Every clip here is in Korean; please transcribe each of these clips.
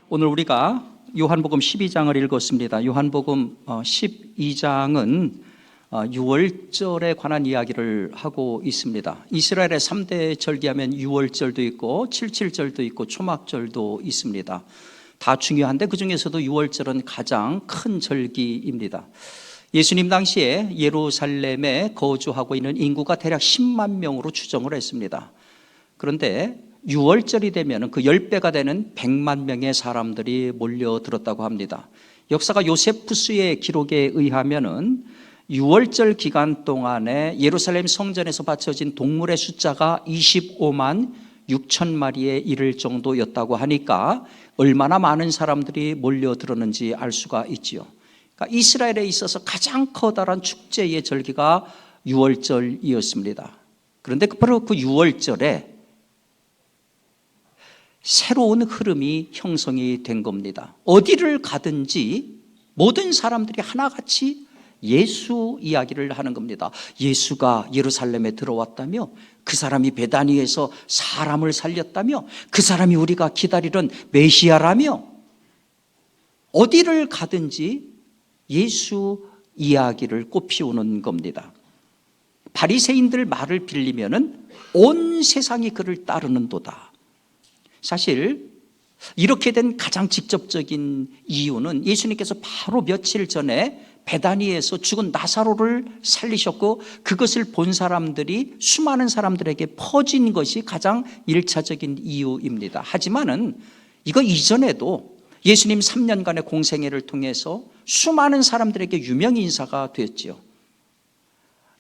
오늘 우리가 요한복음 12장을 읽었습니다. 요한복음 12장은 6월절에 관한 이야기를 하고 있습니다. 이스라엘의 3대 절기하면 6월절도 있고 77절도 있고 초막절도 있습니다. 다 중요한데 그 중에서도 6월절은 가장 큰 절기입니다. 예수님 당시에 예루살렘에 거주하고 있는 인구가 대략 10만 명으로 추정을 했습니다. 그런데 6월절이 되면 그 10배가 되는 100만 명의 사람들이 몰려들었다고 합니다. 역사가 요세푸스의 기록에 의하면은 6월절 기간 동안에 예루살렘 성전에서 바쳐진 동물의 숫자가 25만 6천 마리에 이를 정도였다고 하니까 얼마나 많은 사람들이 몰려들었는지 알 수가 있지요. 그러니까 이스라엘에 있어서 가장 커다란 축제의 절기가 6월절이었습니다. 그런데 바로 그 6월절에 새로운 흐름이 형성이 된 겁니다. 어디를 가든지 모든 사람들이 하나같이 예수 이야기를 하는 겁니다. 예수가 예루살렘에 들어왔다며, 그 사람이 베다니에서 사람을 살렸다며, 그 사람이 우리가 기다리는 메시아라며, 어디를 가든지 예수 이야기를 꽃피우는 겁니다. 바리새인들 말을 빌리면은 온 세상이 그를 따르는도다. 사실 이렇게 된 가장 직접적인 이유는 예수님께서 바로 며칠 전에 베다니에서 죽은 나사로를 살리셨고, 그것을 본 사람들이 수많은 사람들에게 퍼진 것이 가장 1차적인 이유입니다. 하지만은 이거 이전에도 예수님 3년간의 공생애를 통해서 수많은 사람들에게 유명 인사가 되었지요.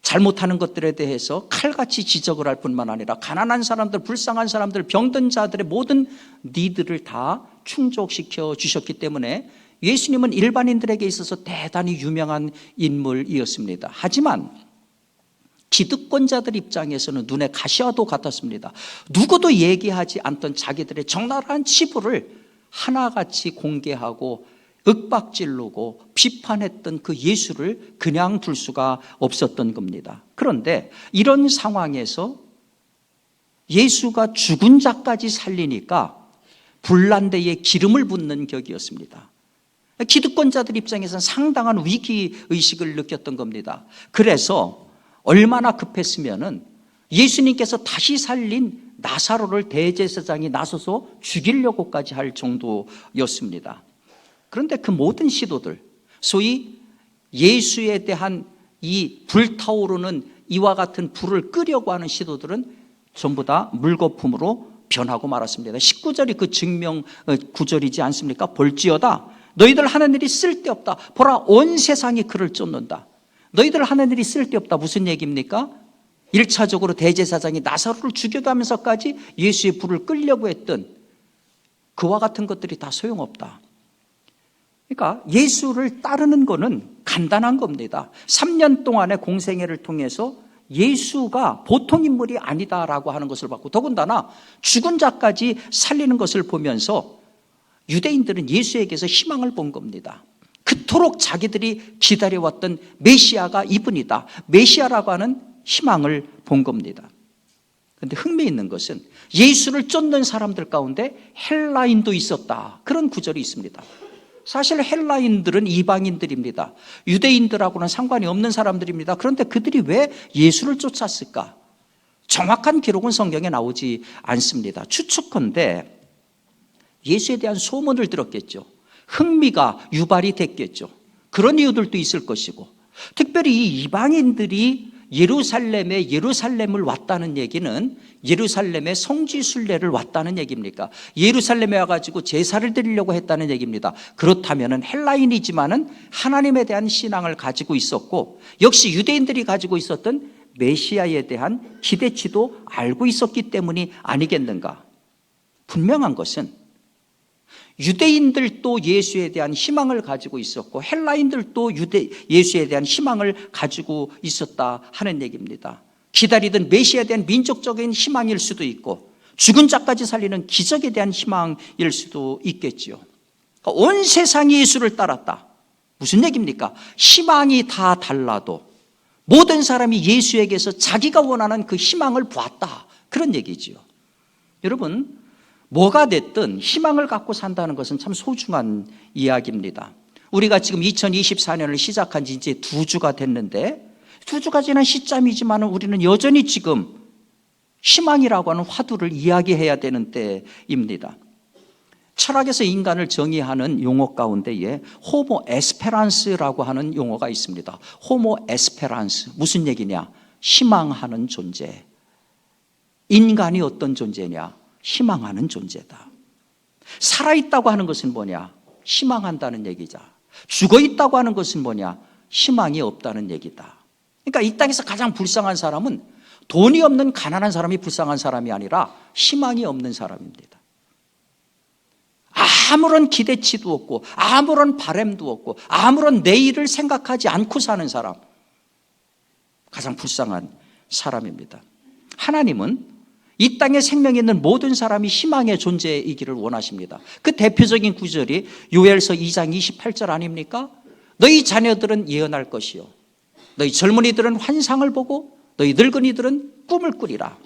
잘못하는 것들에 대해서 칼같이 지적을 할 뿐만 아니라 가난한 사람들, 불쌍한 사람들, 병든 자들의 모든 니드를 다 충족시켜 주셨기 때문에 예수님은 일반인들에게 있어서 대단히 유명한 인물이었습니다. 하지만 기득권자들 입장에서는 눈에 가시와도 같았습니다. 누구도 얘기하지 않던 자기들의 적나라한 치부를 하나같이 공개하고 윽박지르고 비판했던 그 예수를 그냥 둘 수가 없었던 겁니다. 그런데 이런 상황에서 예수가 죽은 자까지 살리니까 불난데에 기름을 붓는 격이었습니다. 기득권자들 입장에서는 상당한 위기의식을 느꼈던 겁니다. 그래서 얼마나 급했으면은 예수님께서 다시 살린 나사로를 대제사장이 나서서 죽이려고까지 할 정도였습니다. 그런데 그 모든 시도들, 소위 예수에 대한 이 불타오르는 이와 같은 불을 끄려고 하는 시도들은 전부 다 물거품으로 변하고 말았습니다. 19절이 그 증명 구절이지 않습니까? 볼지어다 너희들 하는 일이 쓸데없다. 보라 온 세상이 그를 쫓는다. 너희들 하는 일이 쓸데없다. 무슨 얘기입니까? 1차적으로 대제사장이 나사로를 죽여가면서까지 예수의 불을 끌려고 했던 그와 같은 것들이 다 소용없다. 그러니까 예수를 따르는 것은 간단한 겁니다. 3년 동안의 공생애를 통해서 예수가 보통 인물이 아니다라고 하는 것을 봤고, 더군다나 죽은 자까지 살리는 것을 보면서 유대인들은 예수에게서 희망을 본 겁니다. 그토록 자기들이 기다려왔던 메시아가 이분이다. 메시아라고 하는 희망을 본 겁니다. 그런데 흥미있는 것은 예수를 쫓는 사람들 가운데 헬라인도 있었다. 그런 구절이 있습니다. 사실 헬라인들은 이방인들입니다. 유대인들하고는 상관이 없는 사람들입니다. 그런데 그들이 왜 예수를 쫓았을까? 정확한 기록은 성경에 나오지 않습니다. 추측컨대 예수에 대한 소문을 들었겠죠. 흥미가 유발이 됐겠죠. 그런 이유들도 있을 것이고, 특별히 이 이방인들이 예루살렘을 왔다는 얘기는 예루살렘의 성지 순례를 왔다는 얘기입니까? 예루살렘에 와가지고 제사를 드리려고 했다는 얘기입니다. 그렇다면 헬라인이지만은 하나님에 대한 신앙을 가지고 있었고, 역시 유대인들이 가지고 있었던 메시아에 대한 기대치도 알고 있었기 때문이 아니겠는가? 분명한 것은 유대인들도 예수에 대한 희망을 가지고 있었고 헬라인들도 예수에 대한 희망을 가지고 있었다 하는 얘기입니다. 기다리던 메시아에 대한 민족적인 희망일 수도 있고 죽은 자까지 살리는 기적에 대한 희망일 수도 있겠지요. 그러니까 온 세상이 예수를 따랐다. 무슨 얘기입니까? 희망이 다 달라도 모든 사람이 예수에게서 자기가 원하는 그 희망을 보았다. 그런 얘기지요. 여러분, 뭐가 됐든 희망을 갖고 산다는 것은 참 소중한 이야기입니다. 우리가 지금 2024년을 시작한 지 이제 2주가 됐는데 2주가 지난 시점이지만 우리는 여전히 지금 희망이라고 하는 화두를 이야기해야 되는 때입니다. 철학에서 인간을 정의하는 용어 가운데에 호모 에스페란스라고 하는 용어가 있습니다. 호모 에스페란스, 무슨 얘기냐? 희망하는 존재. 인간이 어떤 존재냐? 희망하는 존재다. 살아있다고 하는 것은 뭐냐? 희망한다는 얘기자. 죽어있다고 하는 것은 뭐냐? 희망이 없다는 얘기다. 그러니까 이 땅에서 가장 불쌍한 사람은 돈이 없는 가난한 사람이 불쌍한 사람이 아니라 희망이 없는 사람입니다. 아무런 기대치도 없고 아무런 바람도 없고 아무런 내일을 생각하지 않고 사는 사람, 가장 불쌍한 사람입니다. 하나님은 이 땅에 생명이 있는 모든 사람이 희망의 존재이기를 원하십니다. 그 대표적인 구절이 요엘서 2장 28절 아닙니까? 너희 자녀들은 예언할 것이요 너희 젊은이들은 환상을 보고 너희 늙은이들은 꿈을 꾸리라.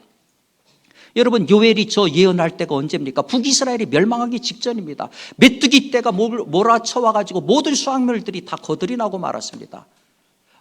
여러분, 요엘이 저 예언할 때가 언제입니까? 북이스라엘이 멸망하기 직전입니다. 메뚜기 떼가 몰아쳐와가지고 모든 수확물들이 다 거들이 나고 말았습니다.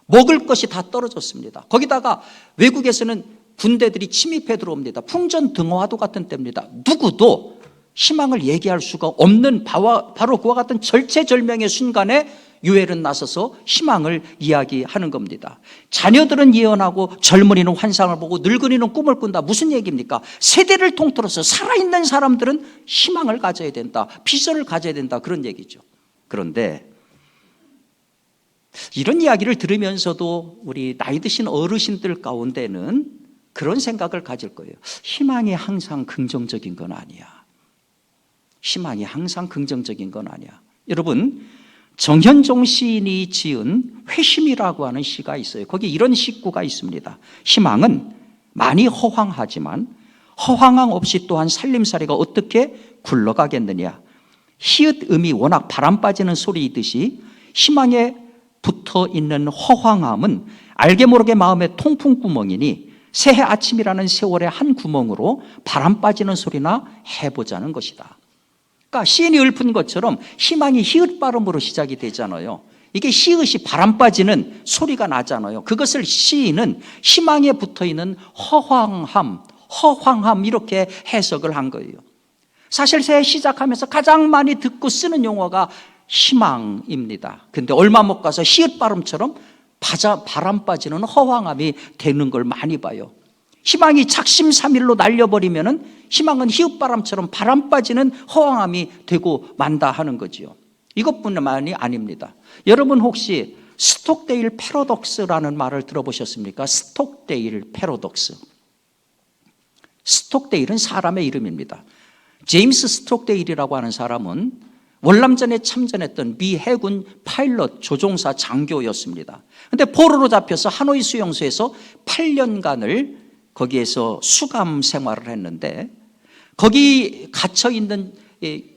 먹을 것이 다 떨어졌습니다. 거기다가 외국에서는 군대들이 침입해 들어옵니다. 풍전등화도 같은 때입니다. 누구도 희망을 얘기할 수가 없는 바로 그와 같은 절체절명의 순간에 요엘은 나서서 희망을 이야기하는 겁니다. 자녀들은 예언하고 젊은이는 환상을 보고 늙은이는 꿈을 꾼다. 무슨 얘기입니까? 세대를 통틀어서 살아있는 사람들은 희망을 가져야 된다. 비전을 가져야 된다. 그런 얘기죠. 그런데 이런 이야기를 들으면서도 우리 나이 드신 어르신들 가운데는 그런 생각을 가질 거예요. 희망이 항상 긍정적인 건 아니야. 희망이 항상 긍정적인 건 아니야. 여러분, 정현종 시인이 지은 회심이라고 하는 시가 있어요. 거기 이런 시구가 있습니다. 희망은 많이 허황하지만 허황함 없이 또한 살림살이가 어떻게 굴러가겠느냐. 히읗음이 워낙 바람 빠지는 소리이듯이 희망에 붙어 있는 허황함은 알게 모르게 마음의 통풍구멍이니 새해 아침이라는 세월의 한 구멍으로 바람 빠지는 소리나 해보자는 것이다. 그러니까 시인이 읊은 것처럼 희망이 히읗 발음으로 시작이 되잖아요. 이게 히읗이 바람 빠지는 소리가 나잖아요. 그것을 시인은 희망에 붙어있는 허황함 이렇게 해석을 한 거예요. 사실 새해 시작하면서 가장 많이 듣고 쓰는 용어가 희망입니다. 근데 얼마 못 가서 히읗 발음처럼 바람 빠지는 허황함이 되는 걸 많이 봐요. 희망이 작심삼일로 날려버리면은 희망은 히읗바람처럼 바람 빠지는 허황함이 되고 만다 하는 거지요. 이것뿐만이 아닙니다. 여러분 혹시 스톡데일 패러독스라는 말을 들어보셨습니까? 스톡데일 패러독스. 스톡데일은 사람의 이름입니다. 제임스 스톡데일이라고 하는 사람은 월남전에 참전했던 미 해군 파일럿 조종사 장교였습니다. 그런데 포로로 잡혀서 하노이 수용소에서 8년간을 거기에서 수감 생활을 했는데 거기 갇혀있는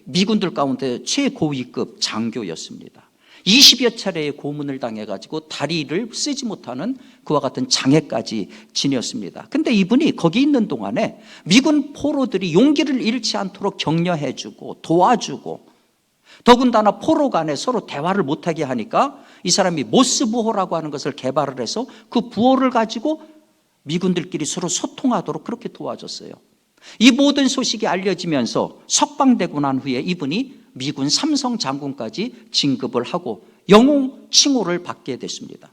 미군들 가운데 최고위급 장교였습니다. 20여 차례의 고문을 당해가지고 다리를 쓰지 못하는 그와 같은 장애까지 지녔습니다. 근데 이분이 거기 있는 동안에 미군 포로들이 용기를 잃지 않도록 격려해주고 도와주고 더군다나 포로 간에 서로 대화를 못하게 하니까 이 사람이 모스 부호라고 하는 것을 개발을 해서 그 부호를 가지고 미군들끼리 서로 소통하도록 그렇게 도와줬어요. 이 모든 소식이 알려지면서 석방되고 난 후에 이분이 미군 삼성 장군까지 진급을 하고 영웅 칭호를 받게 됐습니다.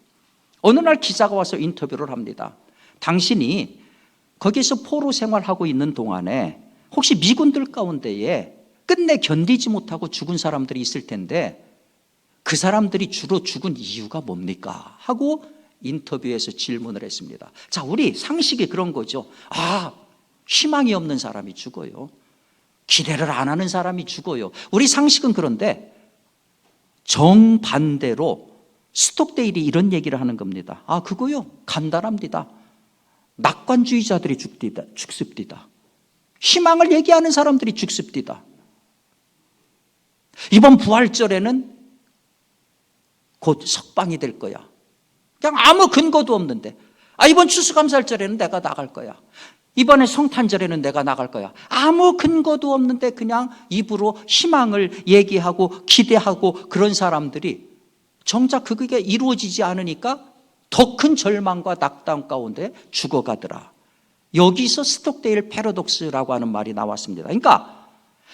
어느 날 기자가 와서 인터뷰를 합니다. 당신이 거기서 포로 생활하고 있는 동안에 혹시 미군들 가운데에 끝내 견디지 못하고 죽은 사람들이 있을 텐데 그 사람들이 주로 죽은 이유가 뭡니까? 하고 인터뷰에서 질문을 했습니다. 자, 우리 상식이 그런 거죠. 희망이 없는 사람이 죽어요. 기대를 안 하는 사람이 죽어요. 우리 상식은 그런데 정반대로 스톡데일이 이런 얘기를 하는 겁니다. 그거요? 간단합니다. 낙관주의자들이 죽습니다. 희망을 얘기하는 사람들이 죽습니다. 이번 부활절에는 곧 석방이 될 거야. 그냥 아무 근거도 없는데 이번 추수감사절에는 내가 나갈 거야. 이번에 성탄절에는 내가 나갈 거야. 아무 근거도 없는데 그냥 입으로 희망을 얘기하고 기대하고 그런 사람들이 정작 그게 이루어지지 않으니까 더 큰 절망과 낙담 가운데 죽어가더라. 여기서 스톡데일 패러독스라고 하는 말이 나왔습니다. 그러니까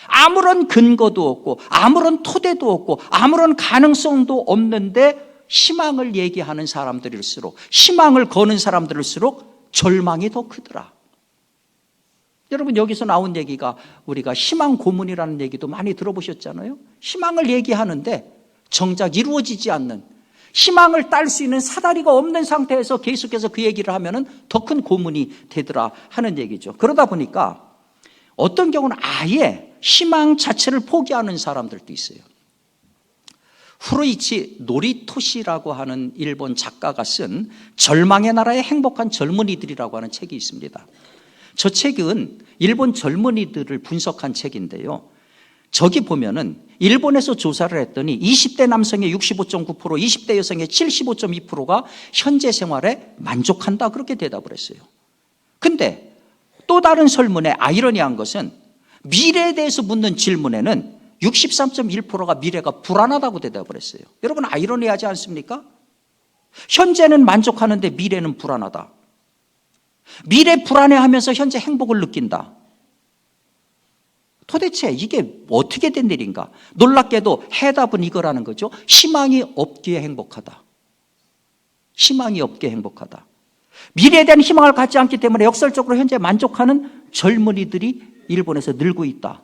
아무런 근거도 없고 아무런 토대도 없고 아무런 가능성도 없는데 희망을 얘기하는 사람들일수록, 희망을 거는 사람들일수록 절망이 더 크더라. 여러분, 여기서 나온 얘기가 우리가 희망 고문이라는 얘기도 많이 들어보셨잖아요. 희망을 얘기하는데 정작 이루어지지 않는, 희망을 딸 수 있는 사다리가 없는 상태에서 계속해서 그 얘기를 하면은 더 큰 고문이 되더라 하는 얘기죠. 그러다 보니까 어떤 경우는 아예 희망 자체를 포기하는 사람들도 있어요. 후르이치 노리토시라고 하는 일본 작가가 쓴 절망의 나라의 행복한 젊은이들이라고 하는 책이 있습니다. 저 책은 일본 젊은이들을 분석한 책인데요. 저기 보면은 일본에서 조사를 했더니 20대 남성의 65.9%, 20대 여성의 75.2%가 현재 생활에 만족한다, 그렇게 대답을 했어요. 근데 또 다른 설문에 아이러니한 것은 미래에 대해서 묻는 질문에는 63.1%가 미래가 불안하다고 대답을 했어요. 여러분, 아이러니하지 않습니까? 현재는 만족하는데 미래는 불안하다. 미래 불안해하면서 현재 행복을 느낀다. 도대체 이게 어떻게 된 일인가? 놀랍게도 해답은 이거라는 거죠. 희망이 없기에 행복하다. 희망이 없기에 행복하다. 미래에 대한 희망을 갖지 않기 때문에 역설적으로 현재 만족하는 젊은이들이 일본에서 늘고 있다.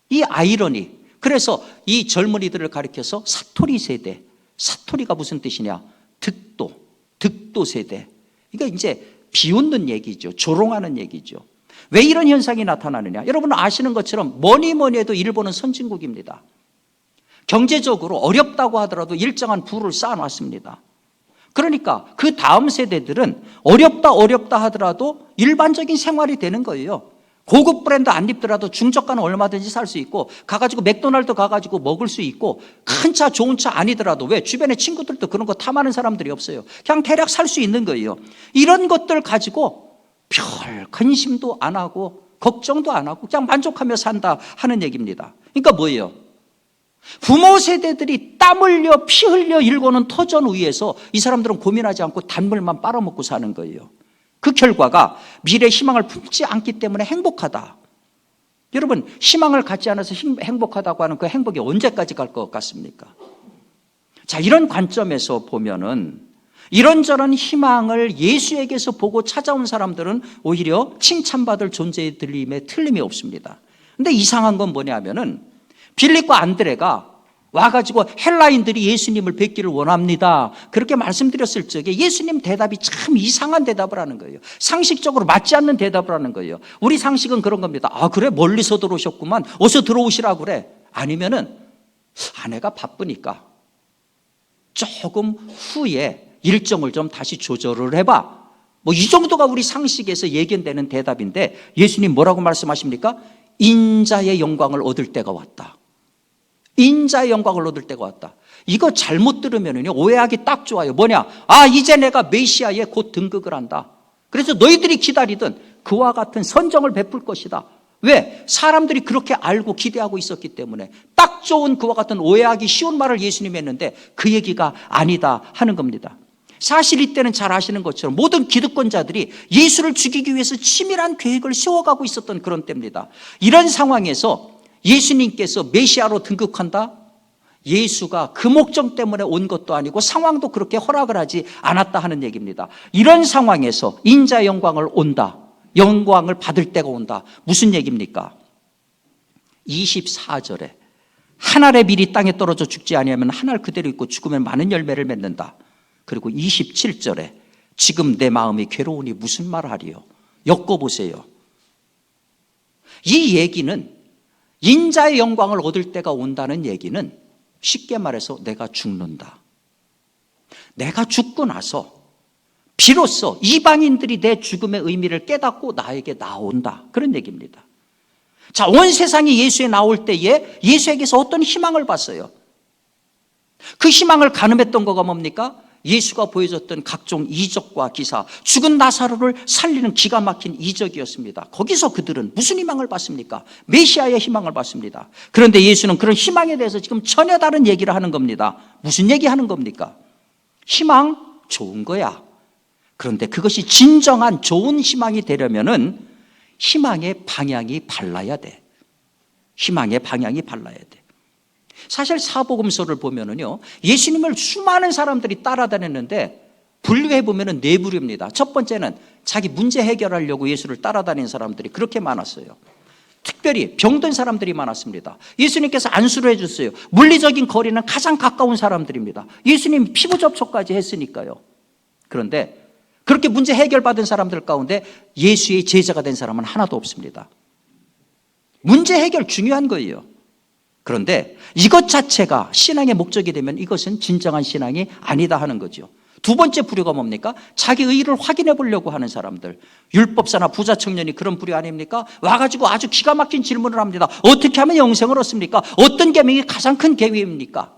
이 아이러니. 그래서 이 젊은이들을 가리켜서 사토리 세대. 사토리가 무슨 뜻이냐? 득도 세대. 이거 이제 비웃는 얘기죠. 조롱하는 얘기죠. 왜 이런 현상이 나타나느냐? 여러분 아시는 것처럼 뭐니 해도 일본은 선진국입니다. 경제적으로 어렵다고 하더라도 일정한 부를 쌓아놨습니다. 그러니까 그 다음 세대들은 어렵다 하더라도 일반적인 생활이 되는 거예요. 고급 브랜드 안 입더라도 중저가는 얼마든지 살 수 있고, 가가지고 맥도날드 가가지고 먹을 수 있고, 큰 차 좋은 차 아니더라도, 왜 주변에 친구들도 그런 거 탐하는 사람들이 없어요. 그냥 대략 살 수 있는 거예요. 이런 것들 가지고 별 근심도 안 하고 걱정도 안 하고 그냥 만족하며 산다 하는 얘기입니다. 그러니까 뭐예요? 부모 세대들이 땀 흘려 피 흘려 일궈는 터전 위에서 이 사람들은 고민하지 않고 단물만 빨아먹고 사는 거예요. 그 결과가 미래 희망을 품지 않기 때문에 행복하다. 여러분, 희망을 갖지 않아서 행복하다고 하는 그 행복이 언제까지 갈 것 같습니까? 자, 이런 관점에서 보면은 이런저런 희망을 예수에게서 보고 찾아온 사람들은 오히려 칭찬받을 존재에 들림에 틀림이 없습니다. 근데 이상한 건 뭐냐면은 빌립과 안드레가 와가지고 헬라인들이 예수님을 뵙기를 원합니다, 그렇게 말씀드렸을 적에 예수님 대답이 참 이상한 대답을 하는 거예요. 상식적으로 맞지 않는 대답을 하는 거예요. 우리 상식은 그런 겁니다. 아, 그래? 멀리서 들어오셨구만. 어서 들어오시라고 그래. 아니면은 아내가 바쁘니까 조금 후에 일정을 좀 다시 조절을 해봐. 뭐 이 정도가 우리 상식에서 예견되는 대답인데 예수님 뭐라고 말씀하십니까? 인자의 영광을 얻을 때가 왔다. 인자의 영광을 얻을 때가 왔다. 이거 잘못 들으면 오해하기 딱 좋아요. 뭐냐? 아, 이제 내가 메시아에 곧 등극을 한다. 그래서 너희들이 기다리던 그와 같은 선정을 베풀 것이다. 왜? 사람들이 그렇게 알고 기대하고 있었기 때문에. 딱 좋은 그와 같은 오해하기 쉬운 말을 예수님이 했는데 그 얘기가 아니다 하는 겁니다. 사실 이때는 잘 아시는 것처럼 모든 기득권자들이 예수를 죽이기 위해서 치밀한 계획을 세워가고 있었던 그런 때입니다. 이런 상황에서 예수님께서 메시아로 등극한다? 예수가 그 목적 때문에 온 것도 아니고 상황도 그렇게 허락을 하지 않았다 하는 얘기입니다. 이런 상황에서 인자의 영광을 온다, 영광을 받을 때가 온다. 무슨 얘기입니까? 24절에 한 알의 밀이 땅에 떨어져 죽지 아니하면 한 알 그대로 있고 죽으면 많은 열매를 맺는다. 그리고 27절에 지금 내 마음이 괴로우니 무슨 말하리요? 엮어보세요. 이 얘기는 인자의 영광을 얻을 때가 온다는 얘기는 쉽게 말해서 내가 죽는다. 내가 죽고 나서 비로소 이방인들이 내 죽음의 의미를 깨닫고 나에게 나온다. 그런 얘기입니다. 자, 온 세상이 예수에 나올 때에 예수에게서 어떤 희망을 봤어요? 그 희망을 가늠했던 거가 뭡니까? 예수가 보여줬던 각종 이적과 기사, 죽은 나사로를 살리는 기가 막힌 이적이었습니다. 거기서 그들은 무슨 희망을 받습니까? 메시아의 희망을 받습니다. 그런데 예수는 그런 희망에 대해서 지금 전혀 다른 얘기를 하는 겁니다. 무슨 얘기하는 겁니까? 희망 좋은 거야. 그런데 그것이 진정한 좋은 희망이 되려면은 희망의 방향이 발라야 돼. 희망의 방향이 발라야 돼. 사실 사복음서를 보면은요, 예수님을 수많은 사람들이 따라다녔는데 분류해 보면은 네 부류입니다. 첫 번째는 자기 문제 해결하려고 예수를 따라다니는 사람들이 그렇게 많았어요. 특별히 병든 사람들이 많았습니다. 예수님께서 안수를 해줬어요. 물리적인 거리는 가장 가까운 사람들입니다. 예수님 피부 접촉까지 했으니까요. 그런데 그렇게 문제 해결받은 사람들 가운데 예수의 제자가 된 사람은 하나도 없습니다. 문제 해결 중요한 거예요. 그런데 이것 자체가 신앙의 목적이 되면 이것은 진정한 신앙이 아니다 하는 거죠. 두 번째 부류가 뭡니까? 자기 의의를 확인해 보려고 하는 사람들. 율법사나 부자 청년이 그런 부류 아닙니까? 와가지고 아주 기가 막힌 질문을 합니다. 어떻게 하면 영생을 얻습니까? 어떤 계명이 가장 큰 계명입니까?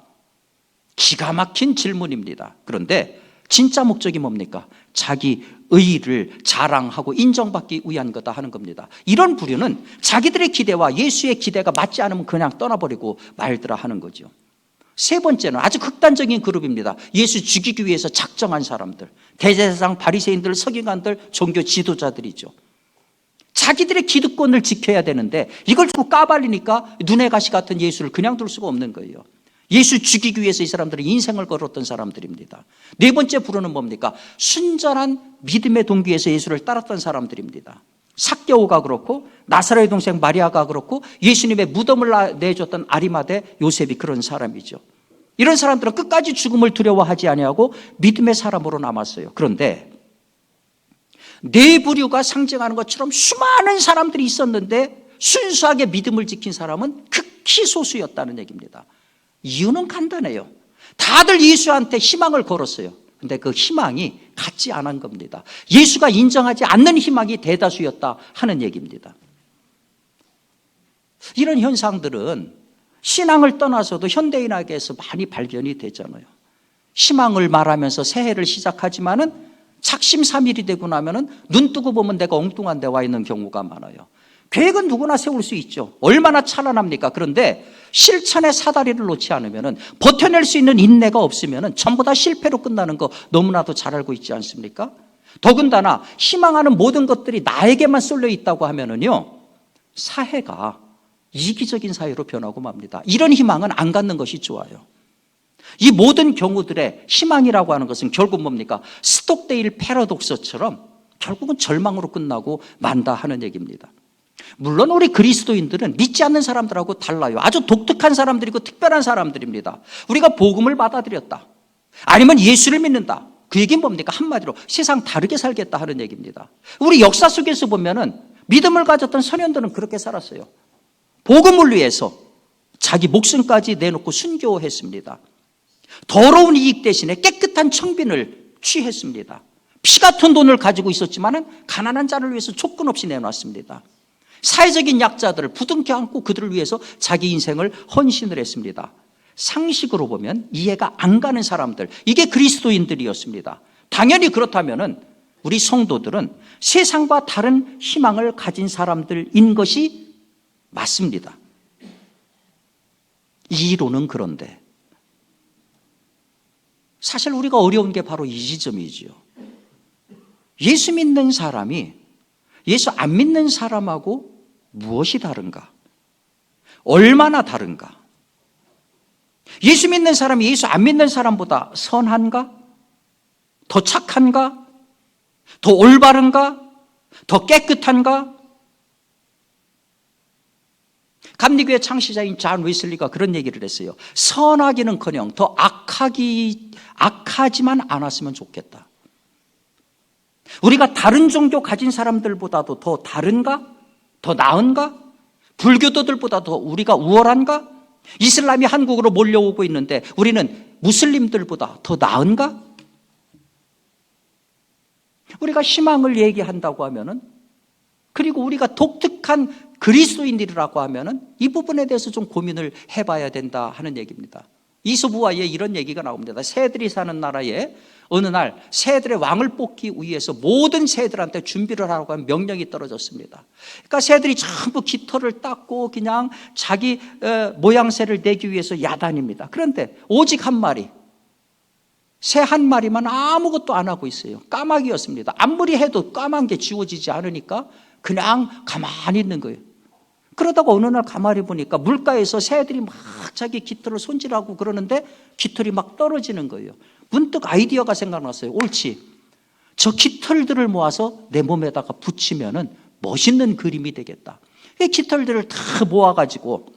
기가 막힌 질문입니다. 그런데 진짜 목적이 뭡니까? 자기 의의를 자랑하고 인정받기 위한 거다 하는 겁니다. 이런 부류는 자기들의 기대와 예수의 기대가 맞지 않으면 그냥 떠나버리고 말더라 하는 거죠. 세 번째는 아주 극단적인 그룹입니다. 예수 죽이기 위해서 작정한 사람들, 대제사장, 바리새인들, 서기관들, 종교 지도자들이죠. 자기들의 기득권을 지켜야 되는데 이걸 자꾸 까발리니까 눈의 가시 같은 예수를 그냥 둘 수가 없는 거예요. 예수 죽이기 위해서 이 사람들은 인생을 걸었던 사람들입니다. 네 번째 부류는 뭡니까? 순전한 믿음의 동기에서 예수를 따랐던 사람들입니다. 삭개오가 그렇고 나사로의 동생 마리아가 그렇고 예수님의 무덤을 내줬던 아리마대 요셉이 그런 사람이죠. 이런 사람들은 끝까지 죽음을 두려워하지 아니하고 믿음의 사람으로 남았어요. 그런데 네 부류가 상징하는 것처럼 수많은 사람들이 있었는데 순수하게 믿음을 지킨 사람은 극히 소수였다는 얘기입니다. 이유는 간단해요. 다들 예수한테 희망을 걸었어요. 근데 그 희망이 같지 않은 겁니다. 예수가 인정하지 않는 희망이 대다수였다 하는 얘기입니다. 이런 현상들은 신앙을 떠나서도 현대인에게서 많이 발견이 되잖아요. 희망을 말하면서 새해를 시작하지만은 작심삼일이 되고 나면은 눈 뜨고 보면 내가 엉뚱한 데 와 있는 경우가 많아요. 계획은 누구나 세울 수 있죠. 얼마나 찬란합니까? 그런데 실천의 사다리를 놓지 않으면 버텨낼 수 있는 인내가 없으면 전부 다 실패로 끝나는 거 너무나도 잘 알고 있지 않습니까? 더군다나 희망하는 모든 것들이 나에게만 쏠려 있다고 하면은요, 사회가 이기적인 사회로 변하고 맙니다. 이런 희망은 안 갖는 것이 좋아요. 이 모든 경우들의 희망이라고 하는 것은 결국 뭡니까? 스톡데일 패러독스처럼 결국은 절망으로 끝나고 만다 하는 얘기입니다. 물론 우리 그리스도인들은 믿지 않는 사람들하고 달라요. 아주 독특한 사람들이고 특별한 사람들입니다. 우리가 복음을 받아들였다, 아니면 예수를 믿는다, 그 얘기는 뭡니까? 한마디로 세상 다르게 살겠다 하는 얘기입니다. 우리 역사 속에서 보면은 믿음을 가졌던 선현들은 그렇게 살았어요. 복음을 위해서 자기 목숨까지 내놓고 순교했습니다. 더러운 이익 대신에 깨끗한 청빈을 취했습니다. 피 같은 돈을 가지고 있었지만은 가난한 자를 위해서 조건 없이 내놨습니다. 사회적인 약자들을 부둥켜 안고 그들을 위해서 자기 인생을 헌신을 했습니다. 상식으로 보면 이해가 안 가는 사람들, 이게 그리스도인들이었습니다. 당연히 그렇다면은 우리 성도들은 세상과 다른 희망을 가진 사람들인 것이 맞습니다. 이 이론은 그런데 사실 우리가 어려운 게 바로 이 지점이지요. 예수 믿는 사람이 예수 안 믿는 사람하고 무엇이 다른가? 얼마나 다른가? 예수 믿는 사람이 예수 안 믿는 사람보다 선한가? 더 착한가? 더 올바른가? 더 깨끗한가? 감리교회 창시자인 존 웨슬리가 그런 얘기를 했어요. 선하기는커녕 더 악하지만 않았으면 좋겠다. 우리가 다른 종교 가진 사람들보다도 더 다른가? 더 나은가? 불교도들보다 더 우리가 우월한가? 이슬람이 한국으로 몰려오고 있는데 우리는 무슬림들보다 더 나은가? 우리가 희망을 얘기한다고 하면은, 그리고 우리가 독특한 그리스도인들이라고 하면은 이 부분에 대해서 좀 고민을 해봐야 된다 하는 얘기입니다. 이솝우화에 이런 얘기가 나옵니다. 새들이 사는 나라에 어느 날 새들의 왕을 뽑기 위해서 모든 새들한테 준비를 하라고 하는 명령이 떨어졌습니다. 그러니까 새들이 전부 깃털을 닦고 그냥 자기 모양새를 내기 위해서 야단입니다. 그런데 오직 한 마리, 새 한 마리만 아무것도 안 하고 있어요. 까마귀였습니다. 아무리 해도 까만 게 지워지지 않으니까 그냥 가만히 있는 거예요. 그러다가 어느 날 가만히 보니까 물가에서 새들이 막 자기 깃털을 손질하고 그러는데 깃털이 막 떨어지는 거예요. 문득 아이디어가 생각났어요. 옳지, 저 깃털들을 모아서 내 몸에다가 붙이면은 멋있는 그림이 되겠다. 이 깃털들을 다 모아가지고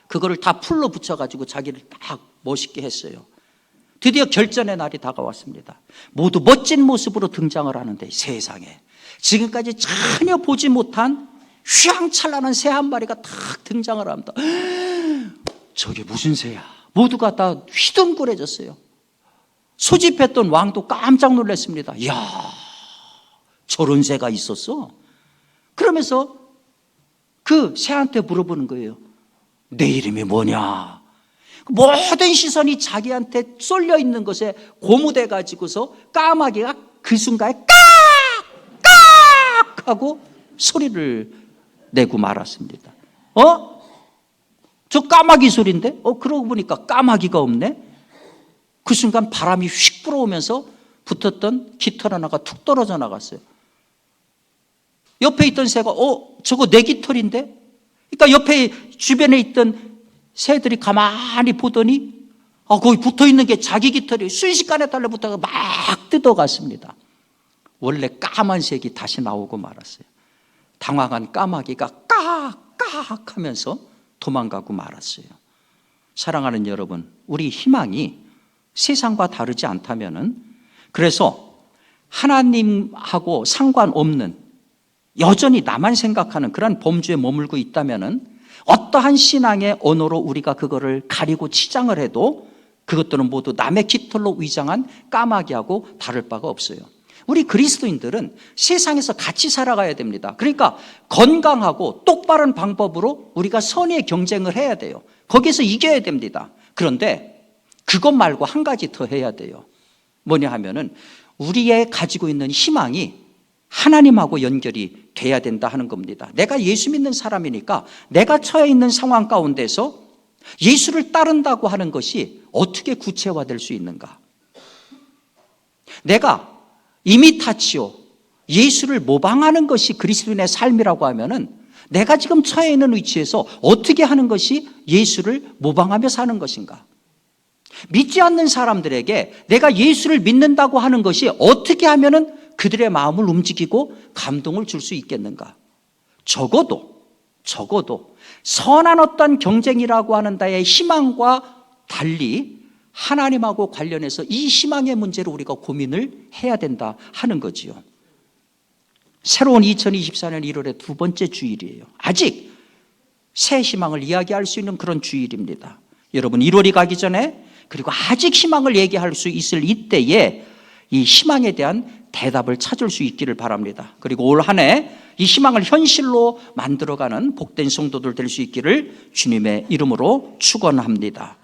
그거를 다 풀로 붙여가지고 자기를 딱 멋있게 했어요. 드디어 결전의 날이 다가왔습니다. 모두 멋진 모습으로 등장을 하는데 세상에 지금까지 전혀 보지 못한 휘황찬란한 새 한 마리가 탁 등장을 합니다. 저게 무슨 새야? 모두가 다 휘둥그레졌어요. 소집했던 왕도 깜짝 놀랐습니다. 이야, 저런 새가 있었어? 그러면서 그 새한테 물어보는 거예요. 내 이름이 뭐냐? 모든 시선이 자기한테 쏠려 있는 것에 고무돼 가지고서 까마귀가 그 순간에 깍! 하고 소리를 내고 말았습니다. 저 까마귀 소리인데? 그러고 보니까 까마귀가 없네? 그 순간 바람이 휙 불어오면서 붙었던 깃털 하나가 툭 떨어져 나갔어요. 옆에 있던 새가 저거 내 깃털인데? 그러니까 옆에 주변에 있던 새들이 가만히 보더니 거기 붙어있는 게 자기 깃털이 순식간에 달라붙어서 막 뜯어갔습니다. 원래 까만색이 다시 나오고 말았어요. 당황한 까마귀가 깍깍 하면서 도망가고 말았어요. 사랑하는 여러분, 우리 희망이 세상과 다르지 않다면은, 그래서 하나님하고 상관없는 여전히 나만 생각하는 그런 범주에 머물고 있다면은 어떠한 신앙의 언어로 우리가 그거를 가리고 치장을 해도 그것들은 모두 남의 깃털로 위장한 까마귀하고 다를 바가 없어요. 우리 그리스도인들은 세상에서 같이 살아가야 됩니다. 그러니까 건강하고 똑바른 방법으로 우리가 선의 경쟁을 해야 돼요. 거기서 이겨야 됩니다. 그런데 그것 말고 한 가지 더 해야 돼요. 뭐냐 하면은 우리의 가지고 있는 희망이 하나님하고 연결이 돼야 된다 하는 겁니다. 내가 예수 믿는 사람이니까 내가 처해 있는 상황 가운데서 예수를 따른다고 하는 것이 어떻게 구체화될 수 있는가? 내가 이미타치오, 예수를 모방하는 것이 그리스도인의 삶이라고 하면은 내가 지금 처해 있는 위치에서 어떻게 하는 것이 예수를 모방하며 사는 것인가? 믿지 않는 사람들에게 내가 예수를 믿는다고 하는 것이 어떻게 하면은 그들의 마음을 움직이고 감동을 줄 수 있겠는가? 적어도 선한 어떤 경쟁이라고 하는 나의 희망과 달리 하나님하고 관련해서 이 희망의 문제로 우리가 고민을 해야 된다 하는 거지요. 새로운 2024년 1월의 두 번째 주일이에요. 아직 새 희망을 이야기할 수 있는 그런 주일입니다. 여러분, 1월이 가기 전에, 그리고 아직 희망을 얘기할 수 있을 이때에 이 희망에 대한 대답을 찾을 수 있기를 바랍니다. 그리고 올 한 해 이 희망을 현실로 만들어가는 복된 성도들 될 수 있기를 주님의 이름으로 축원합니다.